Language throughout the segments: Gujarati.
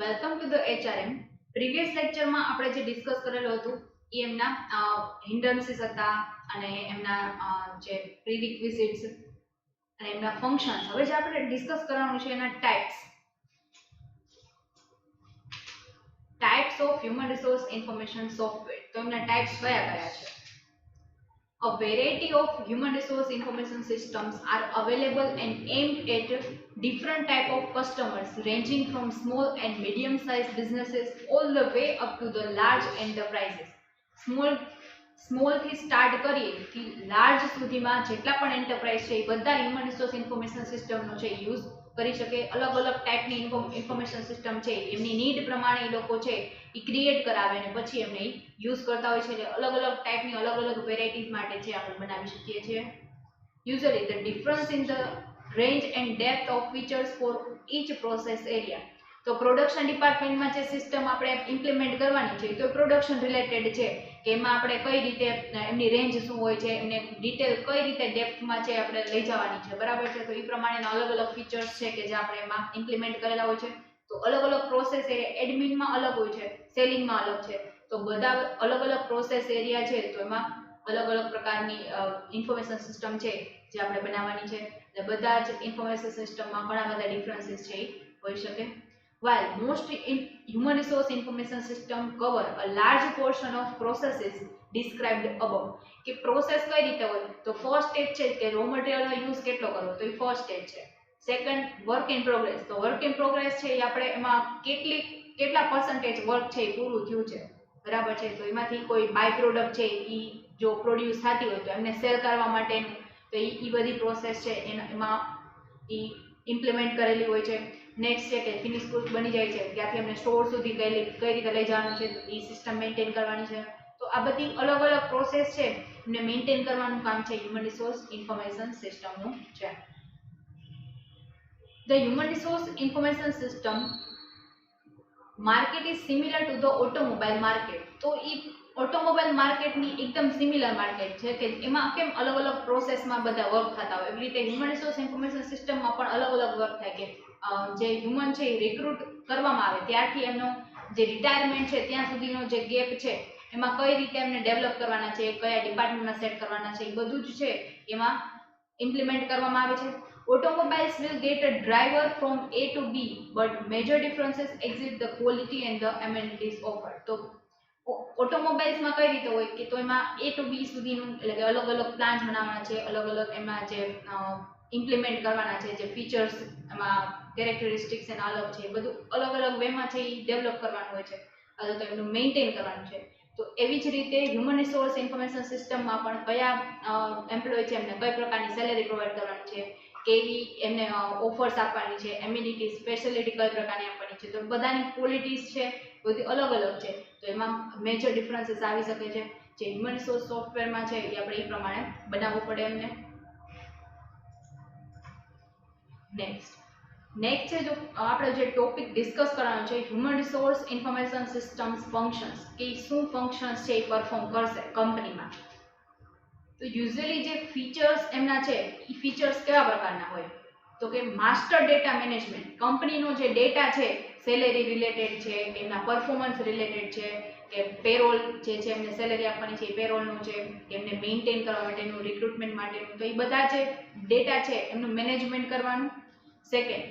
Welcome to the HRM. Previous લેક્ચરમાં આપણે જે ડિસ્કસ કરેલું હતું એ એમના હિન્ડન્સીસ હતા અને એમના જે પ્રીરિક્વિઝિટ્સ અને એમના ફંક્શન્સ. હવે જે આપણે ડિસ્કસ કરવાનું છે એના types of human resource information software. તો એમના ટાઈપ્સ કયા કયા છે? A variety of human resource information systems are available and aimed at different type of customers ranging from small and medium sized businesses all the way up to the large enterprises. Small થી સ્ટાર્ટ કરીએ થી લાર્જ સુધીમાં જેટલા પણ એન્ટરપ્રાઇઝ છે એ બધા હ્યુમન રિસોર્સ ઇન્ફોર્મેશન સિસ્ટમનો છે યુઝ કરી શકે. અલગ અલગ ટાઈપની ઇન્ફોર્મેશન સિસ્ટમ છે એમની નીડ પ્રમાણે એ લોકો છે એ ક્રિએટ કરાવે અને પછી એમને યુઝ કરતા હોય છે. એટલે અલગ અલગ ટાઈપની અલગ અલગ વેરાયટીઝ માટે છે આપણે બનાવી શકીએ છીએ. Usually the difference in the range and depth of features for each process area. તો પ્રોડક્શન ડિપાર્ટમેન્ટમાં જે સિસ્ટમ આપણે ઇમ્પ્લિમેન્ટ કરવાની છે તો પ્રોડક્શન રિલેટેડ છે કે એમાં આપણે કઈ રીતે એમની રેન્જ શું હોય છે, એમને ડિટેલ કઈ રીતે ડેપ્થમાં છે આપણે લઈ જવાની છે, બરાબર છે. તો એ પ્રમાણેના અલગ અલગ ફીચર્સ છે કે જે આપણે એમાં ઇમ્પ્લિમેન્ટ કરેલા હોય છે. તો અલગ અલગ પ્રોસેસ એરિયા એડમિનમાં અલગ હોય છે, સેલિંગમાં અલગ છે. તો બધા અલગ અલગ પ્રોસેસ એરિયા છે તો એમાં અલગ અલગ પ્રકારની ઇન્ફોર્મેશન સિસ્ટમ છે જે આપણે બનાવવાની છે. એટલે બધા જ ઇન્ફોર્મેશન સિસ્ટમમાં ઘણા બધા ડિફરન્સીસ છે એ હોઈ શકે. While most human resource information system cover a large portion of processes described above. કે પ્રોસેસ કઈ રીતે હોય તો ફર્સ્ટ સ્ટેજ છે કે રો મટીરિયલનો યુઝ કેટલો કરવો, તો એ ફર્સ્ટ સ્ટેજ છે. Second work in progress. તો વર્ક ઇન પ્રોગ્રેસ છે એ આપણે એમાં કેટલા પર્સન્ટેજ વર્ક છે એ પૂરું થયું છે, બરાબર છે. તો એમાંથી કોઈ બાય પ્રોડક્ટ છે એ જો પ્રોડ્યુસ થતી હોય તો એમને સેલ કરવા માટેનું તો એ બધી પ્રોસેસ છે એમાં એ ઇમ્પ્લિમેન્ટ કરેલી હોય છે. નેક્સ્ટ છે કે ફિનિશ ગુડ્સ બની જાય છે ત્યાંથી અમને સ્ટોર સુધી કઈ રીતે લઈ જવાનું છે તો એ સિસ્ટમ મેન્ટેન કરવાની છે. તો આ બધી અલગ અલગ પ્રોસેસ છે એમને મેન્ટેન કરવાનું કામ છે હ્યુમન રિસોર્સ ઇન્ફોર્મેશન સિસ્ટમનું છે. The human resource information system market is similar to the automobile market. તો એ ઓટોમોબાઈલ માર્કેટની એકદમ સિમિલર માર્કેટ છે કે એમાં કેમ અલગ અલગ પ્રોસેસમાં બધા વર્ક થતા હોય એવી રીતે હ્યુમન રિસોર્સ ઇન્ફોર્મેશન સિસ્ટમમાં પણ અલગ અલગ વર્ક થાય કે જે હ્યુમન છે એ રિક્રુટ કરવામાં આવે ત્યારથી એમનો જે રિટાયરમેન્ટ છે ત્યાં સુધીનો જે ગેપ છે એમાં કઈ રીતે એમને ડેવલપ કરવાના છે, કયા ડિપાર્ટમેન્ટમાં સેટ કરવાના છે, એ બધું જ છે એમાં ઇમ્પ્લિમેન્ટ કરવામાં આવે છે. Automobiles will get a driver from A to B, but major differences exist the quality and the amenities offered. તો ઓટોમોબાઈલ્સમાં કઈ રીતે હોય કે તો એમાં A to B સુધીનું એટલે કે અલગ અલગ પ્લાન્સ બનાવવાના છે, અલગ અલગ એમાં જે ઇમ્પ્લિમેન્ટ કરવાના છે, જે ફીચર્સ એમાં કેરેક્ટરિસ્ટિક્સ એના અલગ છે, બધું અલગ અલગ વેમાં છે એ ડેવલપ કરવાનું હોય છે અથવા તો એમનું મેન્ટેન કરવાનું છે. તો એવી જ રીતે હ્યુમન રિસોર્સ ઇન્ફોર્મેશન સિસ્ટમમાં પણ કયા એમ્પ્લોય છે એમને કઈ પ્રકારની સેલેરી પ્રોવાઈડ કરવાની છે, કેવી એમને ઓફર્સ આપવાની છે, એમ્યુનિટી સ્પેશિયાલિટી કઈ પ્રકારની આપવાની છે, તો બધાની ક્વોલિટીઝ છે બધી અલગ અલગ છે. તો એમાં મેજર ડિફરન્સીસ આવી શકે છે. જે હ્યુમન રિસોર્સ સોફ્ટવેરમાં છે એ આપણે એ પ્રમાણે બનાવવું પડે એમને. નેક્સ્ટ છે જો આપણે જે ટોપિક ડિસ્કસ કરવાનો છે human resource information systems functions, કે શું ફંક્શન્સ છે એ પરફોર્મ કરશે કંપનીમાં. તો યુઝ્યુઅલી જે ફીચર્સ એમના છે એ ફીચર્સ કેવા પ્રકારના હોય તો કે માસ્ટર ડેટા મેનેજમેન્ટ. કંપનીનો જે ડેટા છે સેલેરી રિલેટેડ છે, એમના પરફોર્મન્સ રિલેટેડ છે, કે પેરોલ જે છે એમને સેલેરી આપવાની છે એ પેરોલનું છે, એમને મેન્ટેન કરવા માટેનું, રિક્રુટમેન્ટ માટેનું, તો એ બધા જે ડેટા છે એમનું મેનેજમેન્ટ કરવાનું. Second,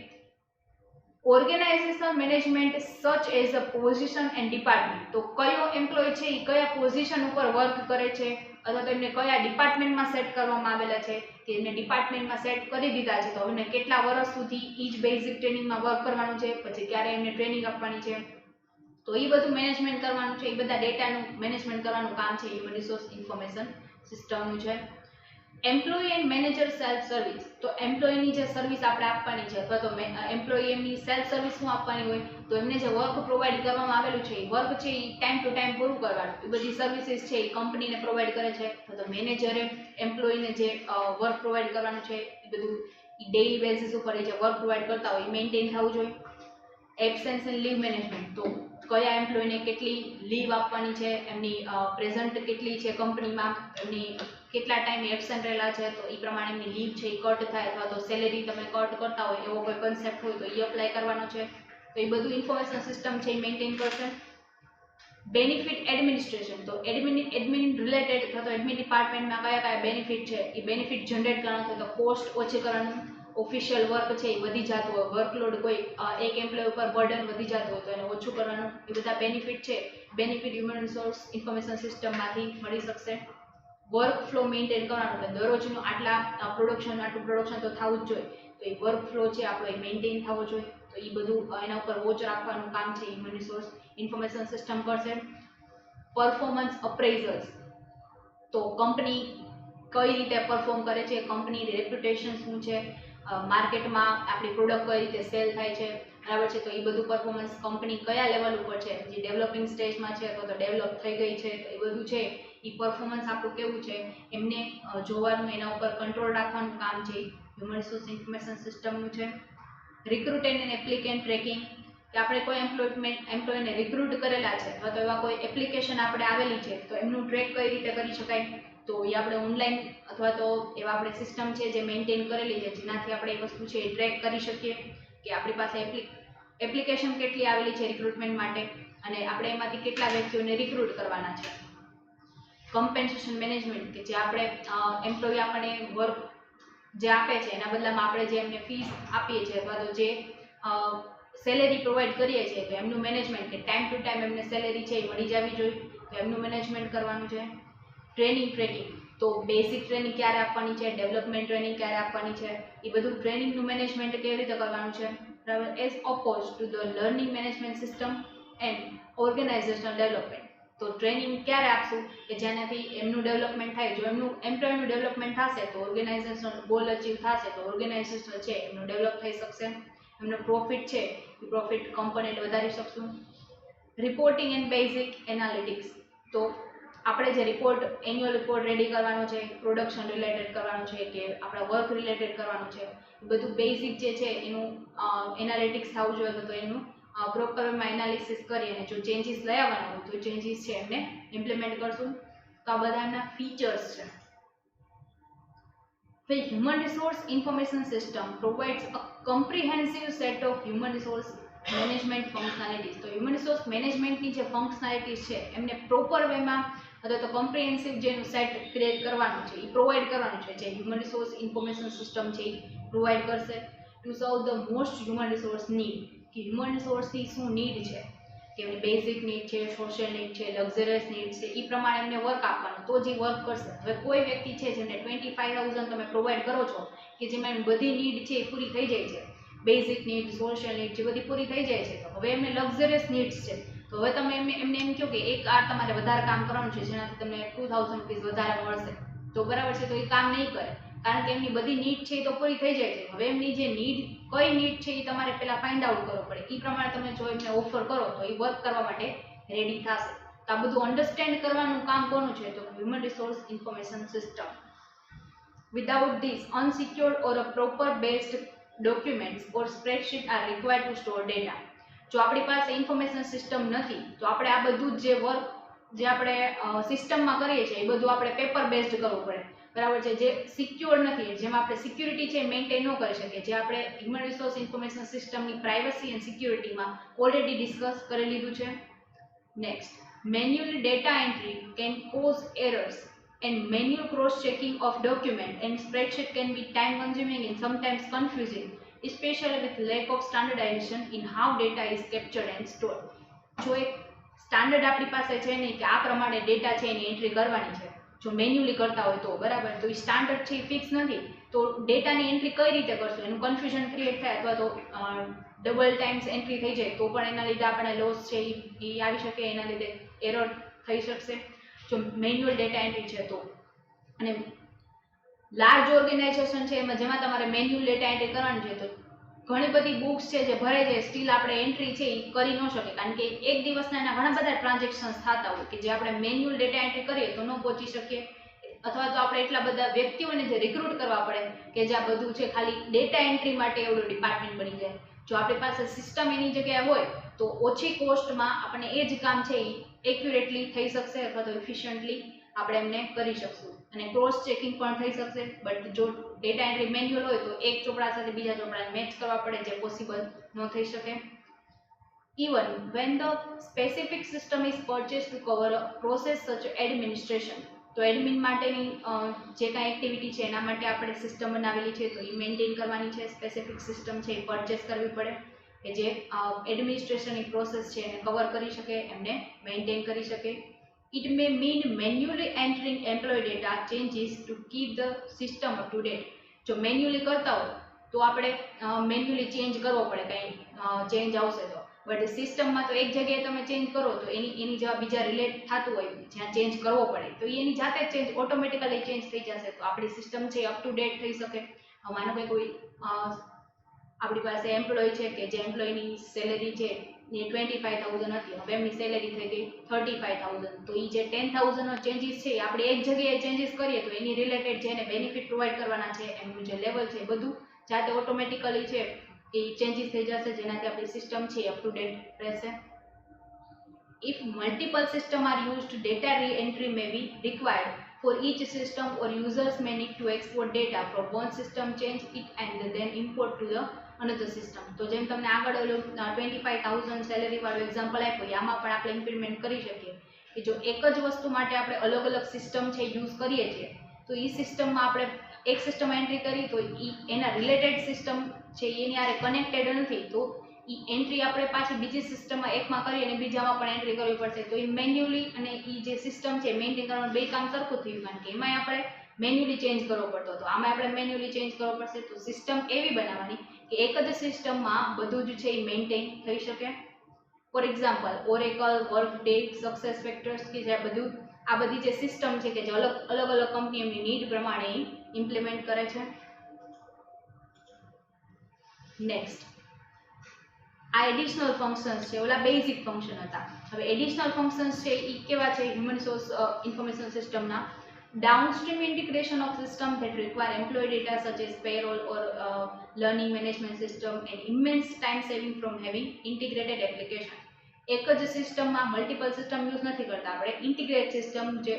organisation management such as a position and department. તો કયો એમ્પ્લોય છે એ કયા પોઝિશન ઉપર વર્ક કરે છે અથવા તો એમને કયા ડિપાર્ટમેન્ટમાં સેટ કરવામાં આવેલા છે કે એમને ડિપાર્ટમેન્ટમાં સેટ કરી દીધા છે તો એમને કેટલા વર્ષ સુધી ઈ જ બેઝિક ટ્રેનિંગમાં વર્ક કરવાનું છે, પછી ક્યારે એમને ટ્રેનિંગ આપવાની છે, તો એ બધું મેનેજમેન્ટ કરવાનું છે. એ બધા ડેટાનું મેનેજમેન્ટ કરવાનું કામ છે હ્યુમન રિસોર્સ ઇન્ફોર્મેશન સિસ્ટમનું છે. Employee and manager self service. તો એમ્પ્લોયની જે સર્વિસ આપણે આપવાની છે અથવા તો એમ્પ્લોય એમની સેલ્ફ સર્વિસ શું આપવાની હોય તો એમને જે વર્ક પ્રોવાઈડ કરવામાં આવેલું છે એ વર્ક છે એ ટાઈમ ટુ ટાઈમ પૂરું કરવાનું. એ બધી સર્વિસીસ છે એ કંપનીને પ્રોવાઈડ કરે છે અથવા તો મેનેજરે એમ્પ્લોયને જે વર્ક પ્રોવાઈડ કરવાનું છે એ બધું ડેઇલી બેસિસ ઉપર એ જે વર્ક પ્રોવાઈડ કરતા હોય એ મેન્ટેન થવું જોઈએ. Absence and leave management. તો કયા એમ્પ્લોયને કેટલી લીવ આપવાની છે, એમની પ્રેઝન્ટ કેટલી છે કંપનીમાં, એમની કેટલા ટાઈમ એબસેન્ટ રહેલા છે તો એ પ્રમાણે એમની લીવ છે એ કટ થાય અથવા તો સેલેરી તમે કટ કરતા હોય એવો કોઈ કન્સેપ્ટ હોય તો એ અપ્લાય કરવાનો છે. તો તો એ બધું ઇન્ફોર્મેશન સિસ્ટમ છે એ મેન્ટેન કરશે. બેનિફિટ એડમિનિસ્ટ્રેશન, તો એડમિન રિલેટેડ અથવા તો એડમિન ડિપાર્ટમેન્ટમાં કયા કયા બેનિફિટ છે એ બેનિફિટ જનરેટ કરવાનું, તો કોસ્ટ ઓછી કરવાનું, ઓફિશિયલ વર્ક છે એ વધી જતું હોય, વર્કલોડ કોઈ એક એમ્પ્લોય ઉપર બર્ડન વધી જતું હોય તો એને ઓછું કરવાનું, એ બધા બેનિફિટ છે. બેનિફિટ હ્યુમન રિસોર્સ ઇન્ફોર્મેશન સિસ્ટમમાંથી મળી શકશે. વર્ક ફ્લો મેન્ટેન કરવાનું, એટલે દરરોજનું આટલું પ્રોડક્શન તો થવું જ જોઈએ, તો એ વર્ક ફ્લો છે આપણો એ મેન્ટેન થવો જોઈએ, તો એ બધું એના ઉપર વોચ રાખવાનું કામ છે હ્યુમન રિસોર્સ ઇન્ફોર્મેશન સિસ્ટમ કરશે. પરફોર્મન્સ અપ્રેઝલ્સ, તો કંપની કઈ રીતે પરફોર્મ કરે છે, કંપનીની રેપ્યુટેશન શું છે, માર્કેટમાં આપણી પ્રોડક્ટ કઈ રીતે સેલ થાય છે, બરાબર છે, તો એ બધું પરફોર્મન્સ કંપની કયા લેવલ ઉપર છે, જે ડેવલપિંગ સ્ટેજમાં છે અથવા તો ડેવલપ થઈ ગઈ છે, તો એ બધું છે એ પરફોર્મન્સ આપણું કેવું છે એમને જોવાનું, એના ઉપર કંટ્રોલ રાખવાનું કામ છે હ્યુમન રિસોર્સ ઇન્ફોર્મેશન સિસ્ટમનું છે. રિક્રુટેડ એન્ડ એપ્લિકેન્ટ ટ્રેકિંગ, કે આપણે કોઈ એમ્પ્લોયને રિક્રુટ કરેલા છે અથવા તો એવા કોઈ એપ્લિકેશન આપણે આવેલી છે તો એમનું ટ્રેક કઈ રીતે કરી શકાય, તો એ આપણે ઓનલાઈન અથવા તો એવા આપણે સિસ્ટમ છે જે મેન્ટેન કરેલી છે જેનાથી આપણે એ વસ્તુ છે એ ટ્રેક કરી શકીએ કે આપણી પાસે એપ્લિકેશન કેટલી આવેલી છે રિક્રુટમેન્ટ માટે અને આપણે એમાંથી કેટલા વ્યક્તિઓને રિક્રુટ કરવાના છે. કમ્પેન્સેશન મેનેજમેન્ટ, કે જે આપણે એમ્પ્લોય આપણને વર્ક જે આપે છે એના બદલામાં આપણે જે એમને ફીસ આપીએ છીએ અથવા તો જે સેલેરી પ્રોવાઈડ કરીએ છીએ તો એમનું મેનેજમેન્ટ, કે ટાઈમ ટુ ટાઈમ એમને સેલેરી છે એ મળી જવી જોઈએ, તો એમનું મેનેજમેન્ટ કરવાનું છે. ટ્રેનિંગ ટ્રેકિંગ, તો બેસિક ટ્રેનિંગ ક્યારે આપવાની છે, ડેવલપમેન્ટ ટ્રેનિંગ ક્યારે આપવાની છે, એ બધું ટ્રેનિંગનું મેનેજમેન્ટ કેવી રીતે કરવાનું છે, બરાબર. As oppose to the learning management system and organisational development, તો ટ્રેનિંગ ક્યારે આપશું કે જેનાથી એમનું ડેવલપમેન્ટ થાય, જો એમનું એમ્પ્લોયનું ડેવલપમેન્ટ થશે તો ઓર્ગેનાઇઝેશન ગોલ અચીવ થશે, તો ઓર્ગેનાઇઝેશન છે એમનું ડેવલપ થઈ શકશે, એમનો પ્રોફિટ છે એ પ્રોફિટ કમ્પોનેન્ટ વધારી શકશું. રિપોર્ટિંગ એન્ડ બેઝિક એનાલિટિક્સ, તો આપણે જે એન્યુઅલ રિપોર્ટ રેડી કરવાનો છે, પ્રોડક્શન રિલેટેડ કરવાનું છે કે આપણા વર્ક રિલેટેડ કરવાનું છે, બધું બેઝિક જે છે એનું એનાલિટિક્સ થવું જોઈએ, તો એનું પ્રોપરમાં એનાલિસિસ કરી અને જો ચેન્જીસ લઈ આવવાના હોય તો ચેન્જીસ છે એમને ઇમ્પ્લિમેન્ટ કરશું. તો આ બધા એમના ફીચર્સ છે. The human resource information system provides a comprehensive set of human resource management functionalities. તો human resource મેનેજમેન્ટની જે ફંક્શનાલિટીઝ છે એમને પ્રોપર વેમાં અથવા તો કોમ્પ્રિહેન્સિવ જેનું સેટ ક્રિએટ કરવાનું છે એ પ્રોવાઈડ કરવાનું છે, જે હ્યુમન રિસોર્સ ઇન્ફોર્મેશન સિસ્ટમ છે એ પ્રોવાઈડ કરશે ટુ સર્વ the most human resource need, કે હ્યુમન રિસોર્સની શું નીડ છે, કે એમની બેઝિક નીડ છે, સોશિયલ નીડ છે, લક્ઝરિયસ નીડ છે, એ પ્રમાણે એમને વર્ક આપવાનું, તો જે વર્ક કરશે. હવે કોઈ વ્યક્તિ છે જેને 25,000 તમે પ્રોવાઈડ કરો છો કે જેમાં એમ બધી નીડ છે એ પૂરી થઈ જાય છે, બેઝિક નીડ, સોશિયલ નીડ જે બધી પૂરી થઈ જાય છે, તો હવે એમને લક્ઝરિયસ નીડ્સ છે, તો હવે તમે એમને એમ કહો કે એક આ તમારે વધારે કામ કરવાનું છે જેનાથી તમને 2,000 રૂપીસ વધારે મળશે, તો બરાબર છે, તો એ કામ નહીં કરે કારણ કે એમની બધી નીડ છે એ તો પૂરી થઈ જાય છે. હવે એમની જે કઈ નીડ છે એ તમારે પહેલા ફાઇન્ડ આઉટ કરવો પડે, એ પ્રમાણે તમે જો એમને ઓફર કરો તો એ વર્ક કરવા માટે રેડી થશે. તો આ બધું અન્ડરસ્ટેન્ડ કરવાનું કામ કોનું છે, તો human resource information system. Without this, unsecured or a proper based documents or spreadsheet are required to store data. જો આપણી પાસે ઇન્ફોર્મેશન સિસ્ટમ નથી તો આપણે આ બધું જે વર્ક જે આપણે સિસ્ટમમાં કરીએ છીએ એ બધું આપણે પેપર બેઝડ કરવું પડે, બરાબર છે, જે સિક્યોર નથી, જેમાં આપણે સિક્યુરિટી છે મેન્ટેન ન કરી શકીએ, જે આપણે હ્યુમન રિસોર્સ ઇન્ફોર્મેશન સિસ્ટમની પ્રાઇવસી એન્ડ સિક્યુરિટીમાં ઓલરેડી ડિસ્કસ કરી લીધું છે. Next, manual data entry can cause errors and manual cross-checking of document and spreadsheet can be time-consuming and sometimes confusing, especially with lack of standardization in how data is captured and stored. જો એક સ્ટાન્ડર્ડ આપણી પાસે છે નહીં કે આ પ્રમાણે ડેટા છે એની એન્ટ્રી કરવાની છે, જો મેન્યુઅલી કરતા હોય તો બરાબર, તો એ સ્ટાન્ડર્ડ છે એ ફિક્સ નથી, તો ડેટાની એન્ટ્રી કઈ રીતે કરશું, એનું કન્ફ્યુઝન ક્રિએટ થાય અથવા તો ડબલ ટાઈમ્સ એન્ટ્રી થઈ જાય તો પણ એના લીધે આપણને લોસ છે એ આવી શકે, એના લીધે એરર થઈ શકશે જો મેન્યુઅલ ડેટા એન્ટ્રી છે તો. અને લાર્જ ઓર્ગેનાઇઝેશન છે એમાં જેમાં તમારે મેન્યુઅલ ડેટા એન્ટ્રી કરવાની છે તો ઘણી બધી બુક્સ છે જે ભરે છે, સ્ટીલ આપણે એન્ટ્રી છે એ કરી ન શકીએ કારણ કે એક દિવસના એના ઘણા બધા ટ્રાન્ઝેક્શન્સ થતા હોય કે જે આપણે મેન્યુઅલ ડેટા એન્ટ્રી કરીએ તો ન પહોંચી શકીએ, અથવા તો આપણે એટલા બધા વ્યક્તિઓને જે રિક્રુટ કરવા પડે કે જે આ બધું છે ખાલી ડેટા એન્ટ્રી માટે એવડું ડિપાર્ટમેન્ટ બની જાય. જો આપણી પાસે સિસ્ટમ એની જગ્યાએ હોય તો ઓછી કોસ્ટમાં આપણે એ જ કામ છે એ એક્યુરેટલી થઈ શકશે અથવા તો એફિશિયન્ટલી આપણે એમને કરી શકશું અને ક્રોસ ચેકિંગ પણ થઈ શકશે. બટ જો ડેટા એન્ટ્રી મેન્યુઅલ હોય તો એક ચોપડા સાથે બીજા ચોપડાને મેચ કરવા પડે, જે પોસિબલ ન થઈ શકે. even when the specific system is purchased to cover a process such as administration. તો એડમિન માટેની જે કાંઈ એક્ટિવિટી છે એના માટે આપણે સિસ્ટમ બનાવેલી છે, તો એ મેન્ટેન કરવાની છે. સ્પેસિફિક સિસ્ટમ છે એ પરચેસ કરવી પડે કે જે એડમિનિસ્ટ્રેશનની પ્રોસેસ છે એને કવર કરી શકે, એમને મેન્ટેન કરી શકે. It may mean manually entering employee data changes to keep the system up to date. જો મેન્યુઅલી કરતા હોય તો આપણે મેન્યુઅલી ચેન્જ કરવો પડે, કંઈ ચેન્જ આવશે તો. બટ સિસ્ટમમાં તો એક જગ્યાએ તમે ચેન્જ કરો તો એની જેવા બીજા રિલેટ થતું હોય જ્યાં ચેન્જ કરવો પડે તો એની જાતે જ ચેન્જ ઓટોમેટિકલી ચેન્જ થઈ જશે, તો આપણી સિસ્ટમ છે અપ ટુ ડેટ થઈ શકે. માનો કે કોઈ આપણી પાસે એમ્પ્લોય છે કે જે એમ્પ્લોયની સેલેરી છે એ 25,000 હતી, હવે એમની સેલેરી થઈ ગઈ 35,000, તો એ જે 10,000નો ચેન્જીસ છે આપણે એક જગ્યાએ ચેન્જીસ કરીએ તો એની રિલેટેડ જે એને બેનિફિટ પ્રોવાઈડ કરવાના છે એમનું જે લેવલ છે બધું જાતે ઓટોમેટિકલી છે એ ચેન્જીસ થઈ જશે, જેનાથી આપણી સિસ્ટમ છે અપ ટુ ડેટ રહેશે. If multiple systems are used, data re-entry may be required for each system, or users may need to export data from one system, change it and then import to the another system. તો જેમ તમને આગળ ઓલું 25,000 સેલેરી વાળું એક્ઝામ્પલ આપ્યું, આમાં પણ આપણે ઇમ્પ્લિમેન્ટ કરી શકીએ કે જો એક જ વસ્તુ માટે આપણે અલગ અલગ સિસ્ટમ છે યુઝ કરીએ છીએ તો એ સિસ્ટમમાં આપણે એક સિસ્ટમ એન્ટ્રી કરી તો એના રિલેટેડ સિસ્ટમ છે એની આરે કનેક્ટેડ નથી, તો એ એન્ટ્રી આપણે પાછી બીજી સિસ્ટમમાં એકમાં કરી અને બીજામાં પણ એન્ટ્રી કરવી પડશે, તો એ મેન્યુઅલી અને એ જે સિસ્ટમ છે મેન્ટેન કરવાનું બે કામ સરખું થયું, કારણ કે એમાંય આપણે મેન્યુઅલી ચેન્જ કરવો પડતો હતો, આમાં આપણે મેન્યુઅલી ચેન્જ કરવો પડશે. તો સિસ્ટમ એવી બનાવવાની કે એક જ સિસ્ટમમાં બધું જ છે એ મેન્ટેન થઈ શકે. For example Oracle, Workday, SuccessFactors કે જે આ બધી જે સિસ્ટમ છે કે જે અલગ અલગ કંપની એમની નીડ પ્રમાણે ઇમ્પ્લિમેન્ટ કરે છે. નેક્સ્ટ આ એડિશનલ ફંક્શન્સ છે, ઓલા બેઝિક ફંક્શન હતા. હવે એડિશનલ ફંક્શન્સ છે એ કેવા છે? હ્યુમન રિસોર્સ ઇન્ફોર્મેશન સિસ્ટમના downstream integration of systems that require employee data such as payroll or learning management system, and immense time saving from having integrated application. એક જ સિસ્ટમમાં મલ્ટિપલ સિસ્ટમ યુઝ નથી કરતા આપણે, ઇન્ટિગ્રેટ સિસ્ટમ જે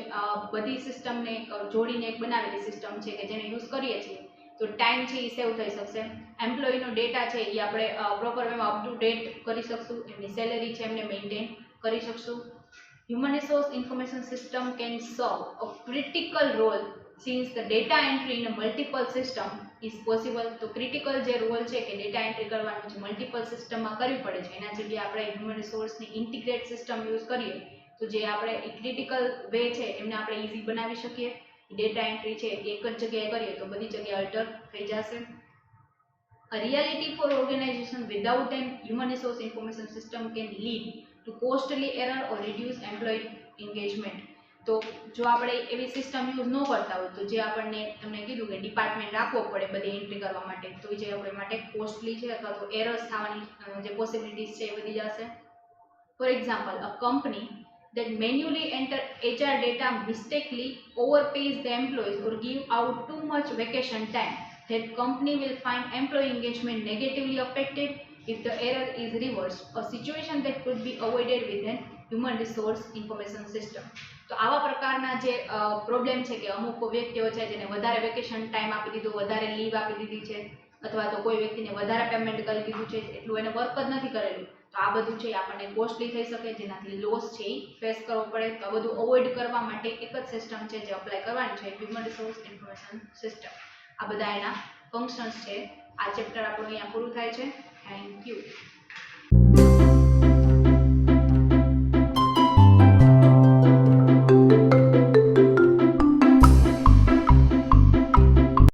બધી સિસ્ટમને જોડીને એક બનાવેલી સિસ્ટમ છે કે જેને યુઝ કરીએ છીએ તો ટાઈમ છે એ સેવ થઈ શકશે. એમ્પ્લોયીનો ડેટા છે એ આપણે પ્રોપર વેમાં અપ ટુ ડેટ કરી શકશું, એમની સેલેરી છે એમને મેન્ટેન કરી શકશું. Human resource information system can serve a critical role since the data entry in a multiple system is possible. તો ક્રિટિકલ જે રોલ છે કે ડેટા એન્ટ્રી કરવાનું છે મલ્ટિપલ સિસ્ટમમાં કરવી પડે છે, એના જગ્યાએ આપણે હ્યુમન રિસોર્સની ઇન્ટિગ્રેટ સિસ્ટમ યુઝ કરીએ તો જે આપણે ક્રિટિકલ વે છે એમને આપણે ઇઝી બનાવી શકીએ. ડેટા એન્ટ્રી છે એક જ જગ્યાએ કરીએ તો બધી જગ્યાએ અલ્ટર થઈ જશે. A reality for organization without an human resource information system can lead to costly error or reduce employee engagement. તો જો આપણે એવી સિસ્ટમ યુઝ ન કરતા હોય તો જે આપણને તમને કીધું કે ડિપાર્ટમેન્ટ રાખવો પડે બધી એન્ટ્રી કરવા માટે, તો જે આપણા માટે કોસ્ટલી છે અથવા તો એરર્સ થવાની જે પોસિબિલિટીઝ છે એ વધી જશે. For example a company that manually enter HR data mistakenly overpays the employees or give out too much vacation time, that company will find employee engagement negatively affected if the error is reversed, a situation that could be avoided with an human resource information system. તો આવા પ્રકારના જે પ્રોબ્લેમ છે કે અમુક વ્યક્તિઓ છે જેને વધારે વેકેશન ટાઈમ આપી દીધું, વધારે લીવ આપી દીધી છે, અથવા તો કોઈ વ્યક્તિને વધારે પેમેન્ટ કરી દીધું છે, એટલું એને વર્ક જ નથી કરેલું, તો આ બધું છે આપણને કોસ્ટલી થઈ શકે, જેનાથી લોસ છે એ ફેસ કરવો પડે. તો આ બધું અવોઇડ કરવા માટે એક જ સિસ્ટમ છે જે અપ્લાય કરવાની છે, હ્યુમન રિસોર્સ ઇન્ફોર્મેશન સિસ્ટમ. આ બધા એના ફંક્શન્સ છે. આ ચેપ્ટર આપણું અહીંયા પૂરું થાય છે. Thank you.